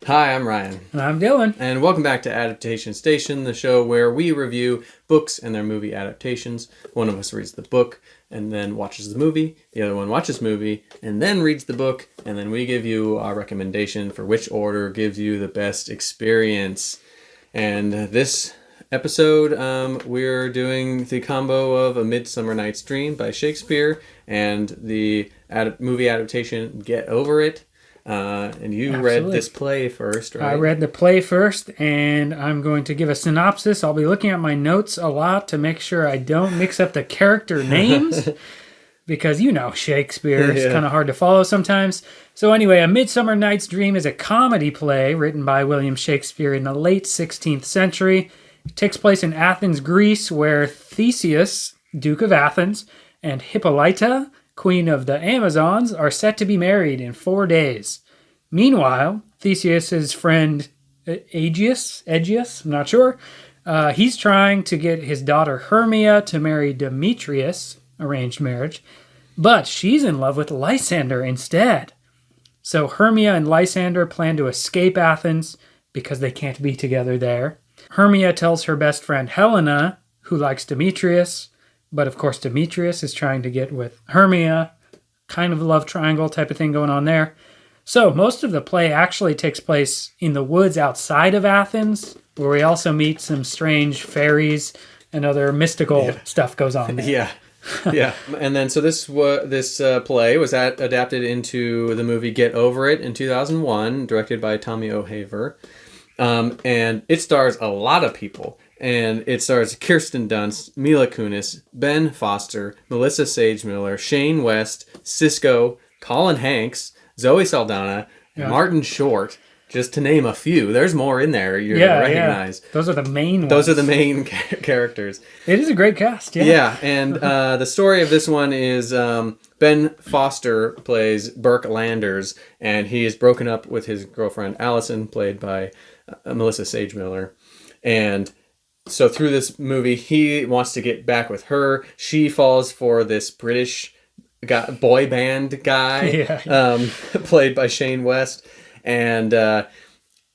Hi, I'm Ryan. And I'm Dillon. And welcome back to Adaptation Station, the show where we review books and their movie adaptations. One of us reads the book and then watches the movie. The other one watches the movie and then reads the book. And then we give you our recommendation for which order gives you the best experience. And this episode, we're doing the combo of A Midsummer Night's Dream by Shakespeare and the movie adaptation Get Over It. And you Absolutely. read this play first, right? I read the play first, and I'm going to give a synopsis. I'll be looking at my notes a lot to make sure I don't mix up the character names, because you know Shakespeare is kind of hard to follow sometimes. So anyway, A Midsummer Night's Dream is a comedy play written by William Shakespeare in the late 16th century. It takes place in Athens, Greece, where Theseus, Duke of Athens, and Hippolyta, Queen of the Amazons, are set to be married in 4 days. Meanwhile, Theseus's friend Aegeus, I'm not sure, he's trying to get his daughter Hermia to marry Demetrius, arranged marriage, but she's in love with Lysander instead. So Hermia and Lysander plan to escape Athens because they can't be together there. Hermia tells her best friend Helena, who likes Demetrius, but of course Demetrius is trying to get with Hermia, kind of a love triangle type of thing going on there. So most of the play actually takes place in the woods outside of Athens, where we also meet some strange fairies and other mystical stuff goes on there. Yeah. And then so this play was adapted into the movie Get Over It in 2001, directed by Tommy O'Haver. And it stars a lot of people. And it stars Kirsten Dunst, Mila Kunis, Ben Foster, Melissa Sage Miller, Shane West, Cisco, Colin Hanks, Zoe Saldana, Martin Short, just to name a few. There's more in there you're going to recognize. Yeah. Those are the main ones. Those are the main characters. It is a great cast, Yeah, and the story of this one is Ben Foster plays Burke Landers, and he is broken up with his girlfriend Allison, played by Melissa Sage Miller. And so through this movie, he wants to get back with her. She falls for this British boy band guy, played by Shane West, and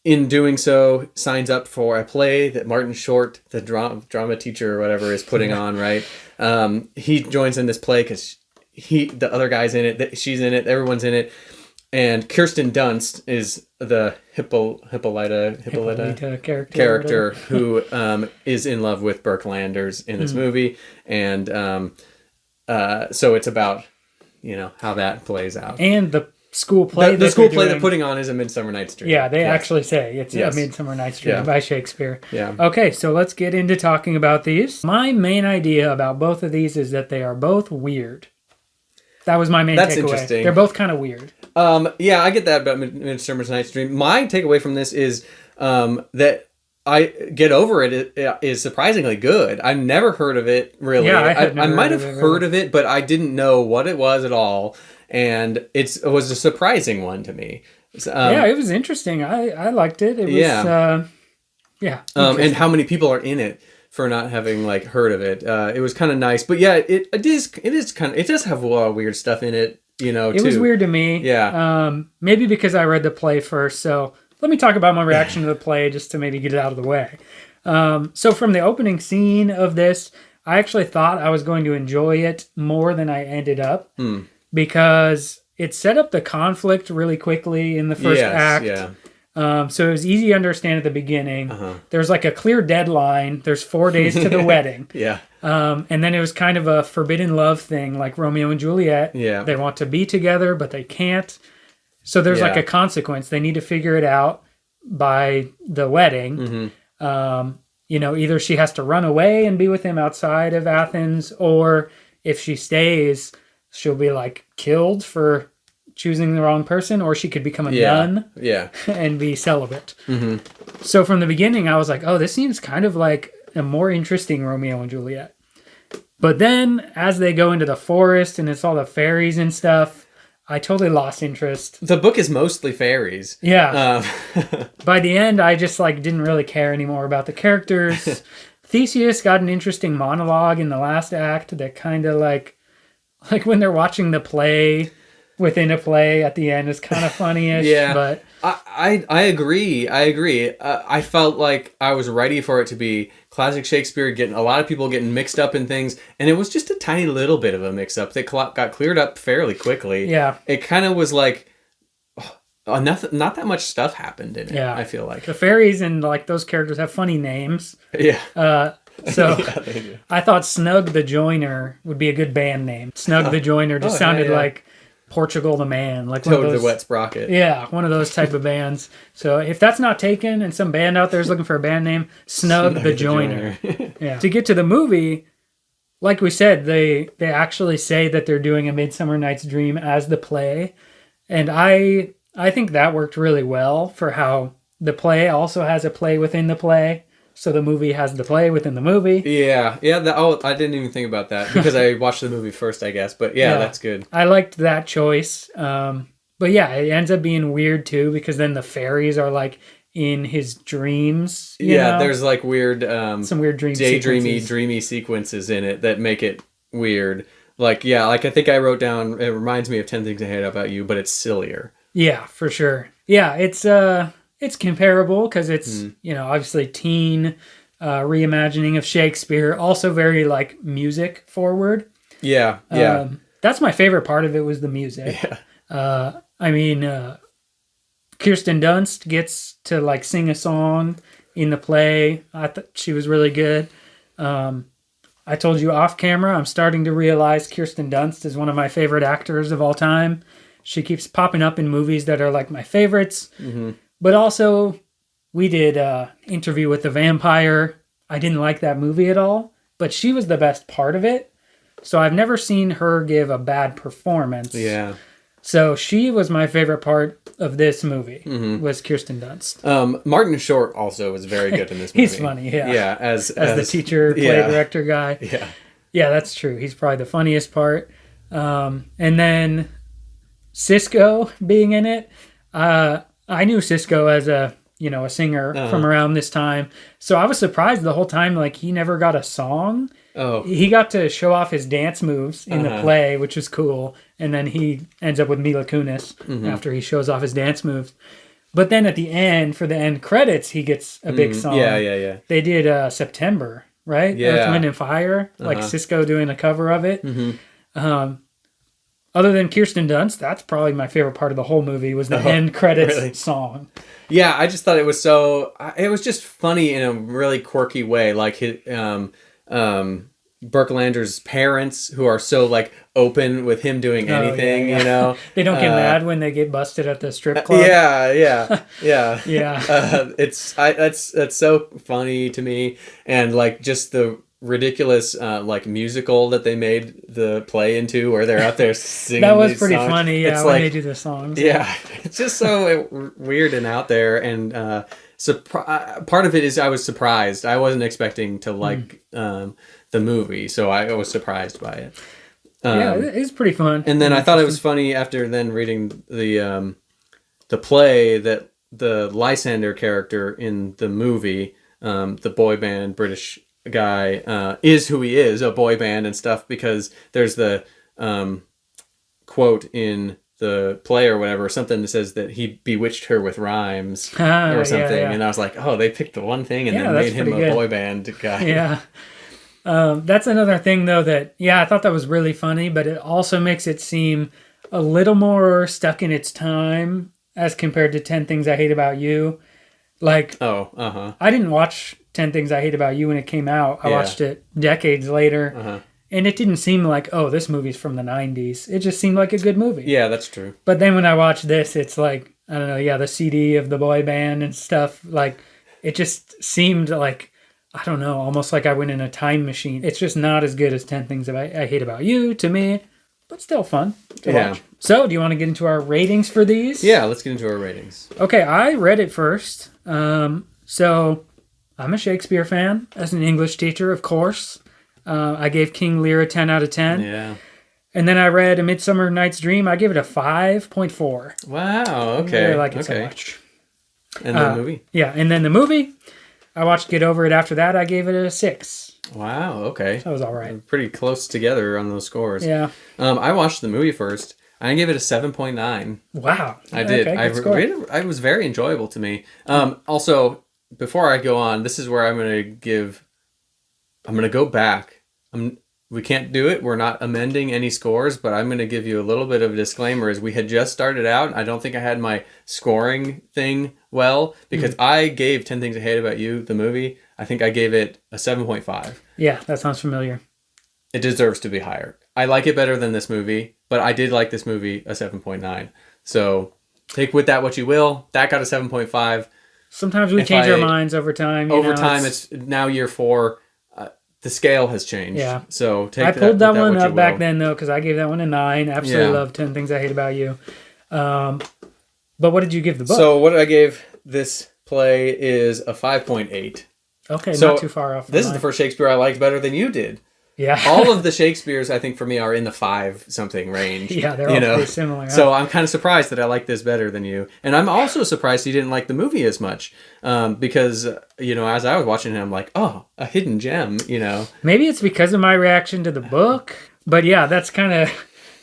in doing so, signs up for a play that Martin Short, the drama teacher or whatever, is putting on. Right, he joins in this play because the other guy's in it, she's in it, everyone's in it, and Kirsten Dunst is the Hippolyta character who is in love with Burke Landers in this movie, and so it's about how that plays out. And the school play. The school play they're putting on is A Midsummer Night's Dream. Yeah, they actually say it's A Midsummer Night's Dream by Shakespeare. Yeah. Okay, so let's get into talking about these. My main idea about both of these is that they are both weird. That was my main takeaway. That's interesting. They're both kind of weird. Yeah, I get that about Midsummer Night's Dream. My takeaway from this is that I Get Over It is surprisingly good. I've never heard of it, really. Yeah, I might have heard of it, but I didn't know what it was at all. And it was a surprising one to me. It was interesting. I liked it. It was, and how many people are in it for not having heard of it. It was kind of nice. But yeah, it does have a lot of weird stuff in it, too. It was weird to me. Yeah. Maybe because I read the play first, so let me talk about my reaction to the play just to maybe get it out of the way. So from the opening scene of this, I actually thought I was going to enjoy it more than I ended up because it set up the conflict really quickly in the first act. Yeah. So it was easy to understand at the beginning. There's a clear deadline. There's 4 days to the wedding. Yeah. And then it was kind of a forbidden love thing, like Romeo and Juliet. Yeah. They want to be together, but they can't. So there's a consequence. They need to figure it out by the wedding. Either she has to run away and be with him outside of Athens, or if she stays, she'll be killed for choosing the wrong person, or she could become a nun and be celibate. So from the beginning, I was like, oh, this seems kind of like a more interesting Romeo and Juliet. But then as they go into the forest and it's all the fairies and stuff, I totally lost interest. The book is mostly fairies. Yeah. By the end, I just didn't really care anymore about the characters. Theseus got an interesting monologue in the last act that kind of like when they're watching the play within a play at the end is kind of funny-ish. Yeah. But I agree. I agree. I felt like I was ready for it to be classic Shakespeare, getting a lot of people getting mixed up in things, and it was just a tiny little bit of a mix-up that got cleared up fairly quickly. Yeah. It kind of was like, not that much stuff happened in it, Yeah. I feel like. The fairies and like those characters have funny names. Yeah. So Yeah, they do. I thought Snug the Joiner would be a good band name. Snug the Joiner just sounded like Portugal the Man, like one Toad of those, the Wet Sprocket. Yeah, one of those type of bands. So if that's not taken and some band out there is looking for a band name, Snug the Joiner. Yeah. To get to the movie, like we said, they actually say that they're doing A Midsummer Night's Dream as the play, and I think that worked really well for how the play also has a play within the play. So the movie has the play within the movie. Yeah. I didn't even think about that because I watched the movie first, I guess. But yeah, that's good. I liked that choice. But yeah, it ends up being weird too because then the fairies are like in his dreams. You know? There's like weird, some weird dreamy sequences in it that make it weird. Like I think I wrote down. It reminds me of 10 Things I Hate About You, but it's sillier. Yeah, for sure. Yeah, it's comparable because it's obviously teen reimagining of Shakespeare, also very like music forward. Yeah. That's my favorite part of it was the music. Yeah. Kirsten Dunst gets to like sing a song in the play. I thought she was really good. I told you off camera, I'm starting to realize Kirsten Dunst is one of my favorite actors of all time. She keeps popping up in movies that are like my favorites. Mm-hmm. But also, we did Interview with the Vampire. I didn't like that movie at all, but she was the best part of it. So I've never seen her give a bad performance. Yeah. So she was my favorite part of this movie, was Kirsten Dunst. Martin Short also was very good in this movie. He's funny, yeah. Yeah, as the teacher, play director guy. Yeah. Yeah, that's true. He's probably the funniest part. And then Cisco being in it. I knew Cisco as a singer from around this time. So I was surprised the whole time, like, he never got a song. Oh. He got to show off his dance moves in the play, which is cool. And then he ends up with Mila Kunis after he shows off his dance moves. But then at the end, for the end credits, he gets a big song. Yeah. They did September, right? Yeah. Earth, Wind, and Fire. Like Cisco doing a cover of it. Other than Kirsten Dunst, that's probably my favorite part of the whole movie was the end credits song. Yeah, I just thought it was it was just funny in a really quirky way. Like Burke Lander's parents, who are so like open with him doing anything, yeah. you know. They don't get mad when they get busted at the strip club. Yeah. Yeah. That's so funny to me, and like just the ridiculous like musical that they made the play into, where they're out there singing. That was these pretty songs. funny. Yeah, it's when like, they do the songs. Yeah, it's just so weird and out there, and part of it is I was surprised. I wasn't expecting to like the movie, so I was surprised by it. Yeah, it's pretty fun. And then I thought it was funny after then reading the play that the Lysander character in the movie, the boy band British guy, is who he is, a boy band and stuff, because there's the quote in the play or whatever, something that says that he bewitched her with rhymes or something. Yeah. And I was like, oh, they picked the one thing and then made him a boy band guy. Yeah. That's another thing though that, I thought that was really funny, but it also makes it seem a little more stuck in its time as compared to 10 Things I Hate About You. Like, I didn't watch 10 Things I Hate About You when it came out. I watched it decades later. And it didn't seem like, oh, this movie's from the 90s. It just seemed like a good movie. Yeah, that's true. But then when I watched this, it's like, I don't know, the CD of the boy band and stuff. Like, it just seemed like, I don't know, almost like I went in a time machine. It's just not as good as 10 Things I Hate About You to me, but still fun to watch. So, do you want to get into our ratings for these? Yeah, let's get into our ratings. Okay, I read it first. So, I'm a Shakespeare fan as an English teacher, of course. I gave King Lear a 10 out of 10. Yeah. And then I read A Midsummer Night's Dream. I gave it a 5.4. Wow, okay. I really like it so much. And the movie? Yeah, and then the movie, I watched Get Over It after that. I gave it a 6. Wow, okay. That was all right. Pretty close together on those scores. Yeah. I watched the movie first. I gave it a 7.9. Wow. I did. Okay, good score. It was very enjoyable to me. Also, before I go on, this is where I'm going to go back. We can't do it. We're not amending any scores, but I'm going to give you a little bit of a disclaimer as we had just started out. I don't think I had my scoring thing well because I gave 10 Things I Hate About You, the movie. I think I gave it a 7.5. Yeah, that sounds familiar. It deserves to be higher. I like it better than this movie, but I did like this movie a 7.9. So take with that what you will. That got a 7.5. Sometimes we change our minds over time. Over time, it's now year 4. The scale has changed. Yeah. So I pulled that one up back then, though, because I gave that one a 9. Absolutely love 10 Things I Hate About You. But what did you give the book? So what I gave this play is a 5.8. Okay, so not too far off. This is the first Shakespeare I liked better than you did. Yeah. All of the Shakespeares, I think, for me, are in the 5-something range. Yeah, they're all pretty similar. Huh? So I'm kind of surprised that I like this better than you. And I'm also surprised you didn't like the movie as much. Because, as I was watching it, I'm like, oh, a hidden gem, Maybe it's because of my reaction to the book. But yeah, that's kind of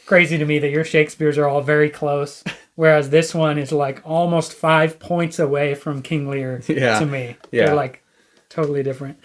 crazy to me that your Shakespeares are all very close. Whereas this one is like almost 5 points away from King Lear to me. Yeah. They're like totally different.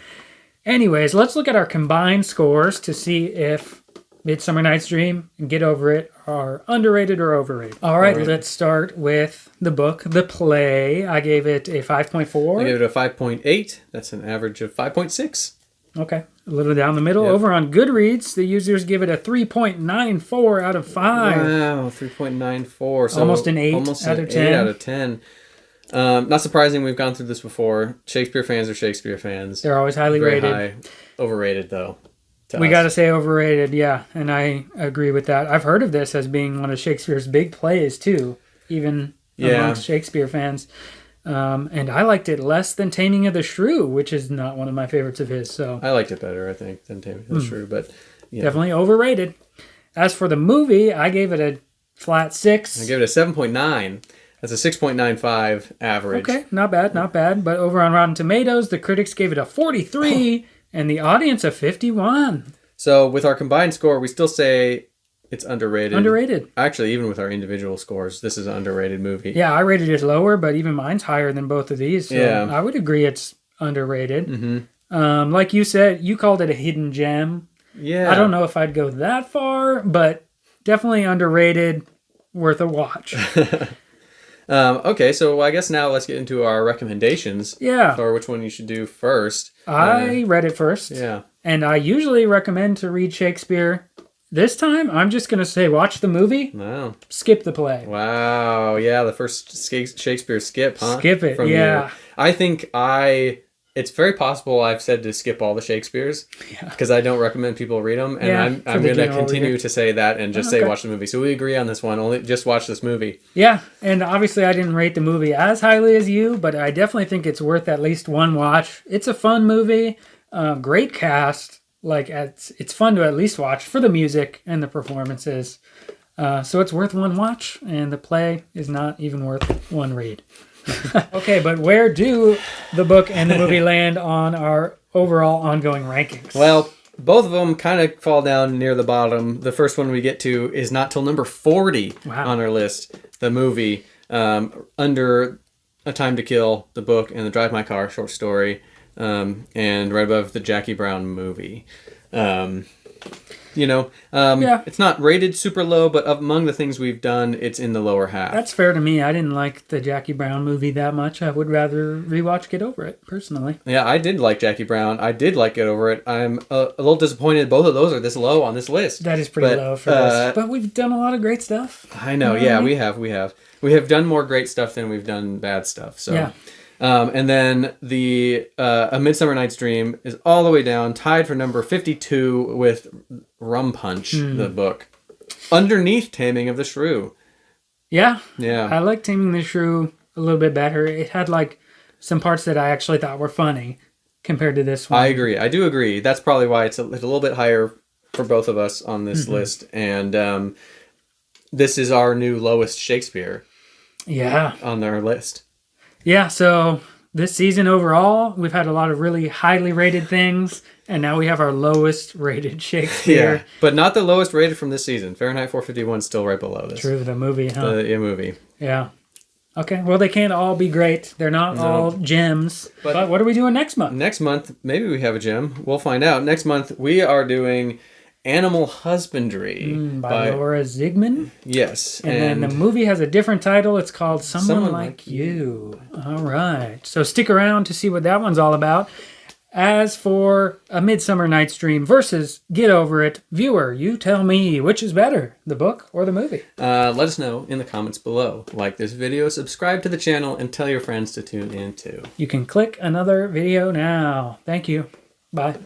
Anyways, let's look at our combined scores to see if Midsummer Night's Dream and Get Over It are underrated or overrated. All right, let's start with the book, the play. I gave it a 5.4. I gave it a 5.8. That's an average of 5.6. Okay, a little down the middle. Yep. Over on Goodreads, the users give it a 3.94 out of 5. Wow, 3.94. So almost an 8 out of 10. 8 out of 10. Not surprising, we've gone through this before. Shakespeare fans are Shakespeare fans. They're always highly rated. High. Overrated, though. We got to say overrated, yeah, and I agree with that. I've heard of this as being one of Shakespeare's big plays, too, even amongst Shakespeare fans. And I liked it less than Taming of the Shrew, which is not one of my favorites of his. So I liked it better, I think, than Taming of the Shrew, but definitely overrated. As for the movie, I gave it a flat 6. I gave it a 7.9. That's a 6.95 average. Okay, not bad, not bad. But over on Rotten Tomatoes, the critics gave it a 43 and the audience a 51. So with our combined score, we still say it's underrated. Underrated. Actually, even with our individual scores, this is an underrated movie. Yeah, I rated it lower, but even mine's higher than both of these. So yeah. I would agree it's underrated. Mm-hmm. Like you said, you called it a hidden gem. Yeah. I don't know if I'd go that far, but definitely underrated, worth a watch. Okay, so I guess now let's get into our recommendations. Yeah. Or which one you should do first. I read it first. Yeah. And I usually recommend to read Shakespeare. This time, I'm just going to say watch the movie. Wow. Skip the play. Wow. Yeah, the first Shakespeare skip, huh? Skip it, yeah. I think it's very possible I've said to skip all the Shakespeares because I don't recommend people read them. And I'm going to continue to say that and just say watch the movie. So we agree on this one. Only just watch this movie. Yeah. And obviously I didn't rate the movie as highly as you, but I definitely think it's worth at least one watch. It's a fun movie. Great cast. Like it's fun to at least watch for the music and the performances. So it's worth one watch, and the play is not even worth one read. Okay, but where do the book and the movie land on our overall ongoing rankings? Well, both of them kind of fall down near the bottom. The first one we get to is not till number 40 on our list. The movie, under A Time to Kill, the book, and the Drive My Car short story, and right above the Jackie Brown movie. It's not rated super low, but among the things we've done, it's in the lower half. That's fair to me. I didn't like the Jackie Brown movie that much. I would rather rewatch Get Over It, personally. Yeah, I did like Jackie Brown. I did like Get Over It. I'm a little disappointed both of those are this low on this list. That is pretty low for us. But we've done a lot of great stuff. I know. Yeah, we have. We have done more great stuff than we've done bad stuff. So. Yeah. And then the A Midsummer Night's Dream is all the way down, tied for number 52 with Rum Punch, the book. Underneath Taming of the Shrew. Yeah. Yeah. I like Taming the Shrew a little bit better. It had like some parts that I actually thought were funny compared to this one. I agree. I do agree. That's probably why it's a little bit higher for both of us on this list. And this is our new lowest Shakespeare. Yeah. On our list. Yeah, so this season overall, we've had a lot of really highly rated things And now we have our lowest rated Shakespeare. Yeah, but not the lowest rated from this season. Fahrenheit 451 is still right below this. True, the movie, huh? The movie. Yeah. Okay, well, they can't all be great. They're not all gems. But what are we doing next month? Next month, maybe we have a gem. We'll find out. Next month, we are doing Animal Husbandry. By Laura Zigman. Yes. And then the movie has a different title. It's called Someone Like You. All right. So stick around to see what that one's all about. As for A Midsummer Night's Dream versus Get Over It, viewer, you tell me, which is better, the book or the movie? Let us know in the comments below. Like this video, subscribe to the channel, and tell your friends to tune in too. You can click another video now. Thank you. Bye.